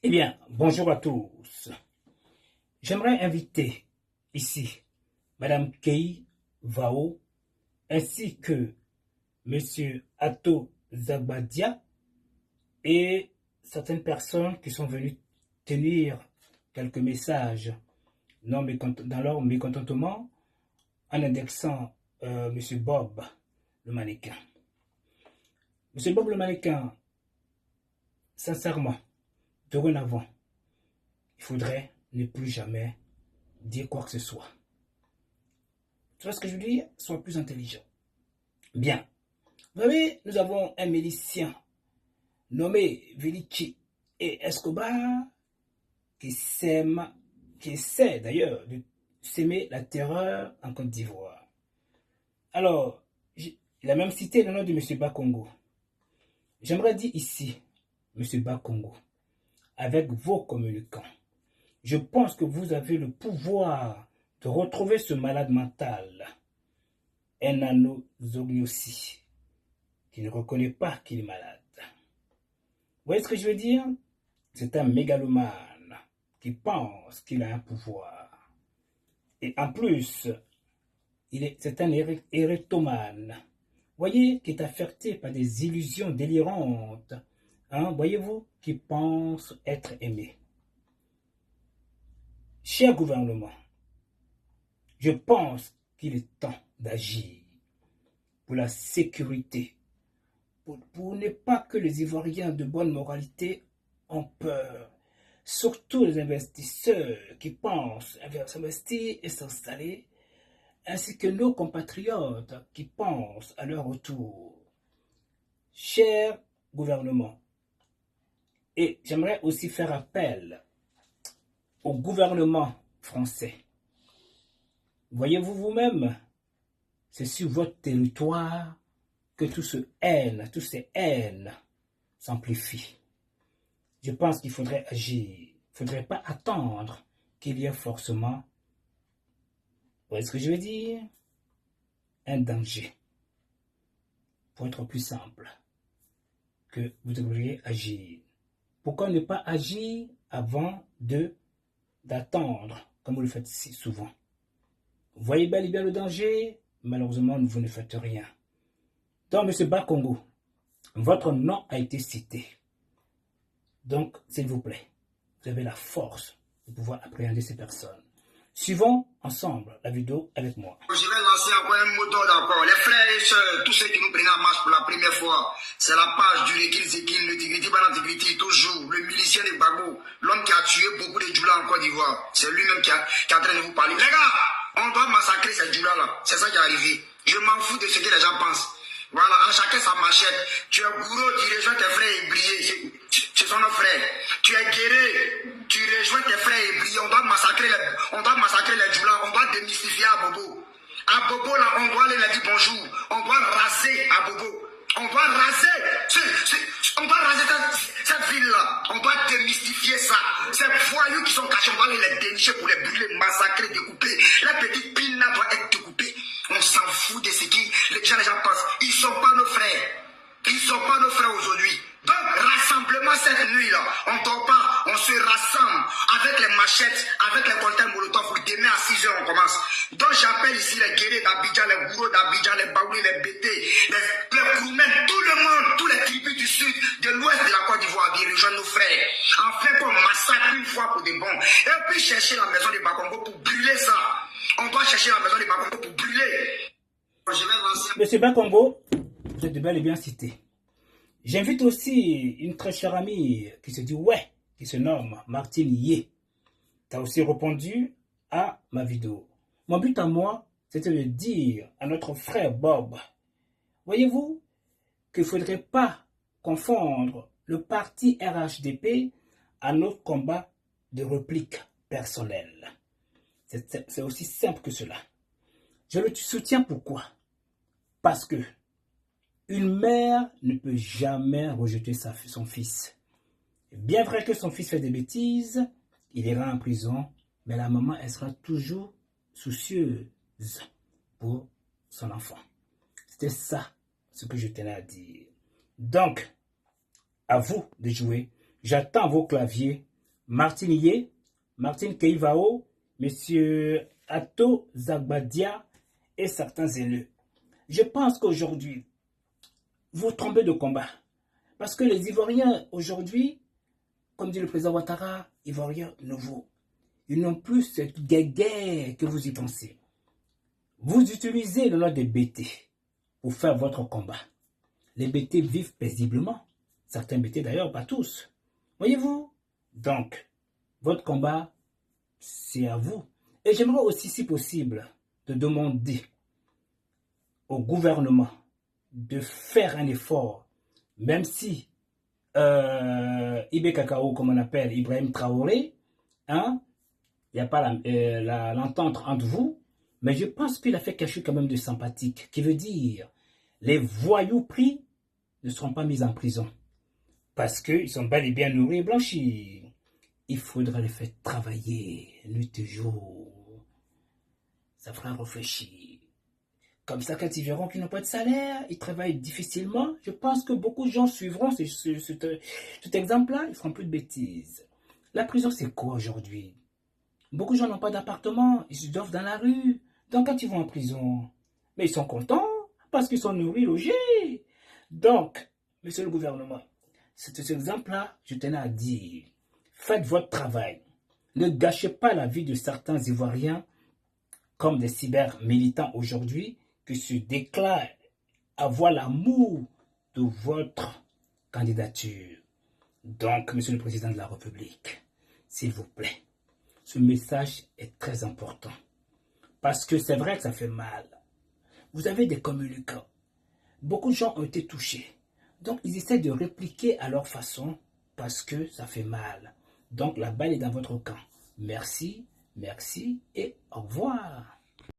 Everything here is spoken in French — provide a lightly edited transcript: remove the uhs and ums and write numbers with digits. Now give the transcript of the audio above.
Eh bien, bonjour à tous. J'aimerais inviter ici Madame Kei Vao ainsi que Monsieur Atto Zagbadia et certaines personnes qui sont venues tenir quelques messages dans leur mécontentement en indexant Monsieur Bob le mannequin. Monsieur Bob le mannequin, sincèrement, dorénavant, il faudrait ne plus jamais dire quoi que ce soit. Tu vois ce que je veux dire? Sois plus intelligent. Bien. Vous savez, nous avons un milicien nommé Velici et Escobar qui essaie d'ailleurs de s'aimer la terreur en Côte d'Ivoire. Alors, il a même cité le nom de M. Bakongo. J'aimerais dire ici, M. Bakongo, avec vos communicants, je pense que vous avez le pouvoir de retrouver ce malade mental, Enano Zognossi, qui ne reconnaît pas qu'il est malade. Vous voyez ce que je veux dire? C'est un mégalomane qui pense qu'il a un pouvoir. Et en plus, c'est un érythomane. Voyez, qui est affecté par des illusions délirantes. Voyez-vous, qui pense être aimé. Cher gouvernement, je pense qu'il est temps d'agir pour la sécurité, pour ne pas que les Ivoiriens de bonne moralité ont peur. Surtout les investisseurs qui pensent s'investir et s'installer, ainsi que nos compatriotes qui pensent à leur retour. Cher gouvernement, et j'aimerais aussi faire appel au gouvernement français. Voyez-vous vous-même, c'est sur votre territoire que toutes ces haines s'amplifient. Je pense qu'il faudrait agir. Il ne faudrait pas attendre qu'il y ait forcément, vous voyez ce que je veux dire, un danger. Pour être plus simple, que vous devriez agir. Pourquoi ne pas agir avant d'attendre, comme vous le faites si souvent? Vous voyez bel et bien le danger, malheureusement, vous ne faites rien. Donc, M. Bakongo, votre nom a été cité. Donc, s'il vous plaît, vous avez la force de pouvoir appréhender ces personnes. Suivons ensemble la vidéo avec moi. Je vais lancer encore un mot d'ordre encore. Les frères et sœurs, tous ceux qui nous prennent en marche pour la première fois, c'est la page du Rekil Zekin, le Tigriti Banantigriti, toujours, le milicien de Gbagbo, l'homme qui a tué beaucoup de Djoula en Côte d'Ivoire. C'est lui-même qui est en train de vous parler. Les gars, on doit massacrer ces Djoula-là. C'est ça qui est arrivé. Je m'en fous de ce que les gens pensent. Voilà, à chacun sa machette. Tu es gourou, tu rejoins tes frères et briller. Ce sont nos frères. Tu es guéri, tu rejoins tes frères et briller. On doit massacrer les Djoula, on doit démystifier Abobo. À Bobo, là, on doit aller leur dire bonjour. On doit raser à Bobo. On doit raser cette ville-là. On doit démystifier ça. Ces voyous qui sont cachés, on doit aller les dénicher pour les brûler, massacrer, découper. La petite pile là doit être découpée. On s'en fout de ce qui les gens pensent. Ils ne sont pas nos frères. Ils ne sont pas nos frères aujourd'hui. Donc, rassemblement cette nuit-là, on ne dort pas, on se rassemble avec les machettes, avec les cocktails Molotov. Demain à 6 h, on commence. Donc, j'appelle ici les guerriers d'Abidjan, les gourous d'Abidjan, les Baouli, les Bété, les Koumen, tout le monde, tous les tribus du sud, de l'ouest de la Côte d'Ivoire, qui rejoignent nos frères. Enfin, qu'on massacre une fois pour des bons. Et puis, chercher la maison de Bakongo pour brûler ça. On doit chercher la maison de Bakongo pour brûler. Monsieur Bakongo, vous êtes bel et bien cité. J'invite aussi une très chère amie qui se dit ouais, qui se nomme Martine Yé. Tu as aussi répondu à ma vidéo. Mon but à moi, c'était de dire à notre frère Bob, voyez-vous qu'il ne faudrait pas confondre le parti RHDP à notre combat de réplique personnelle. C'est aussi simple que cela. Je le soutiens pourquoi? Parce que une mère ne peut jamais rejeter son fils. Bien vrai que son fils fait des bêtises, il ira en prison, mais la maman, elle sera toujours soucieuse pour son enfant. C'était ça ce que je tenais à dire. Donc, à vous de jouer. J'attends vos claviers Martinier, Martine Keivao, M. Ato Zagbadia et certains élus. Je pense qu'aujourd'hui, vous trompez de combat. Parce que les Ivoiriens, aujourd'hui, comme dit le président Ouattara, Ivoiriens nouveaux, ils n'ont plus cette guerre que vous y pensez. Vous utilisez le nom des BT pour faire votre combat. Les BT vivent paisiblement. Certains BT d'ailleurs, pas tous. Voyez-vous? Donc, votre combat, c'est à vous. Et j'aimerais aussi, si possible, de demander au gouvernement de faire un effort, même si Ibé Kakao, comme on appelle Ibrahim Traoré, hein, il n'y a pas l'entente entre vous, mais je pense qu'il a fait quelque chose quand même de sympathique, qui veut dire les voyous pris ne seront pas mis en prison, parce qu'ils sont bel et bien nourris et blanchis. Il faudra les faire travailler nuit et jour. Ça fera réfléchir. Comme ça, quand ils verront qu'ils n'ont pas de salaire, ils travaillent difficilement, je pense que beaucoup de gens suivront cet exemple-là, ils ne feront plus de bêtises. La prison, c'est quoi aujourd'hui? Beaucoup de gens n'ont pas d'appartement, ils se doivent dans la rue. Donc quand ils vont en prison, mais ils sont contents parce qu'ils sont nourris, logés. Donc, monsieur le gouvernement, c'est cet exemple-là, je tenais à dire, faites votre travail. Ne gâchez pas la vie de certains Ivoiriens comme des cyber-militants aujourd'hui qui se déclarent avoir l'amour de votre candidature. Donc, monsieur le président de la République, s'il vous plaît, ce message est très important. Parce que c'est vrai que ça fait mal. Vous avez des communicants. Beaucoup de gens ont été touchés. Donc, ils essaient de répliquer à leur façon parce que ça fait mal. Donc, la balle est dans votre camp. Merci, merci et au revoir.